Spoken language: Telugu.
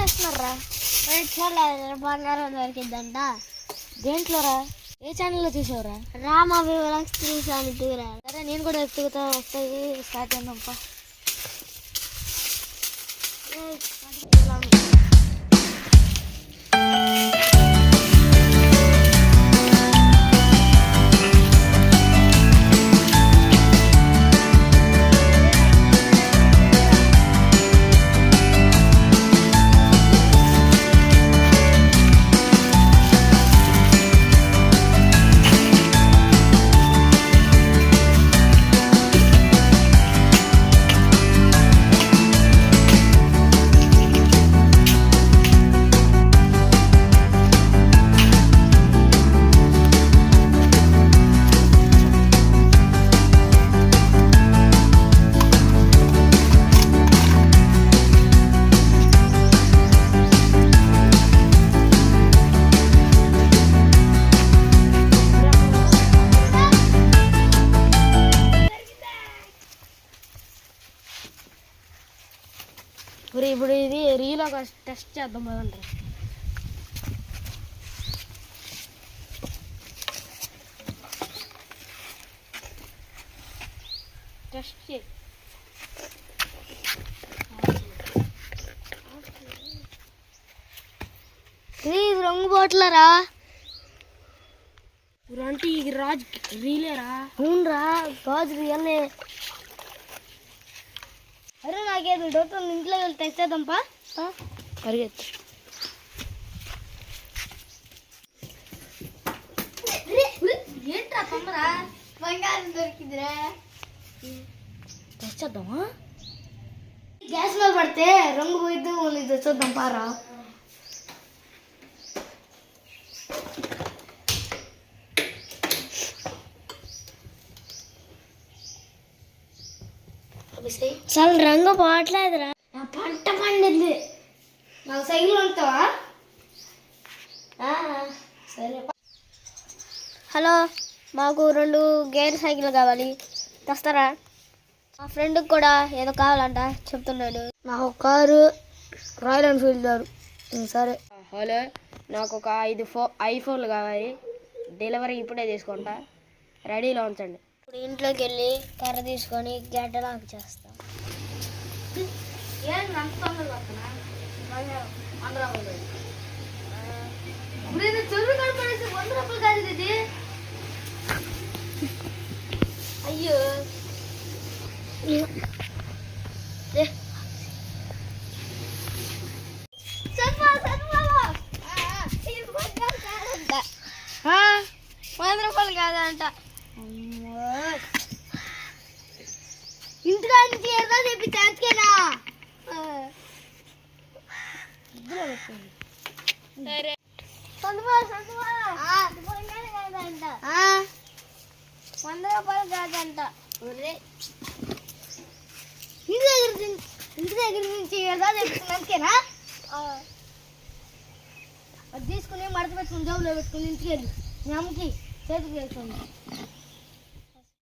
చేస్తున్నారా? బంగారం దొరికిందంట. దేంట్లోరా? ఏ ఛానల్లో చూసావురా? రామ వివరాలు సరే నేను కూడా ఎత్తుకుతా, వస్తాయి. స్టార్ట్ చేద్దాంపా. ఇప్పుడు ఇది రీలో టెస్ట్ చేద్దాం కదండి. టెస్ట్ చేయి. ఇది రంగు బాట్లరా? అంటే ఇది రాజు రీలేరా? అవునరా, గాజు రియల్లే. అరే నాకేదో డౌట్ ఉంది, ఇంట్లో వెళ్ళి తెచ్చేద్దాంపా. పరిగెత్తు. ఏంట్రా తొందరా? బంగారం దొరికిందిరా. తెచ్చేద్దామా? గ్యాస్ లో పడితే రంగు పోయిద్దు, తెచ్చేద్దాం పారా. అసలు రంగు పోవట్లేదురా. నా పంట పండింది. నాకు సైకిల్ ఉంటావా? సరే. హలో, మాకు 2 గేర్ సైకిల్ కావాలి, తెస్తారా? మా ఫ్రెండ్కి కూడా ఏదో కావాలంట చెప్తున్నాడు. నాకు ఒక కారు, రాయల్ ఎన్ఫీల్డ్ కారు. సరే. హలో, నాకు ఒక 5 ఐఫోన్లు కావాలి. డెలివరీ ఇప్పుడే తీసుకుంటా, రెడీలో ఉంచండి. ఇప్పుడు ఇంట్లోకి వెళ్ళి కర్ర తీసుకొని గడ్డలాగా చేస్తాం. అయ్యో, ₹100 కాదంట. ఇంటిలో నుంచి ఏదో చెప్పి ఛాన్స్కేనా? సరే. ₹100 కాదంట. ఇంటి దగ్గర నుంచి ఏదో చెప్పి ఛాన్స్కేనా? అది తీసుకుని మడత పెట్టుకుని జోబులో పెట్టుకుని ఇంటికి వెళ్ళి మీ అమ్మకి చేతికి వేసుకోండి.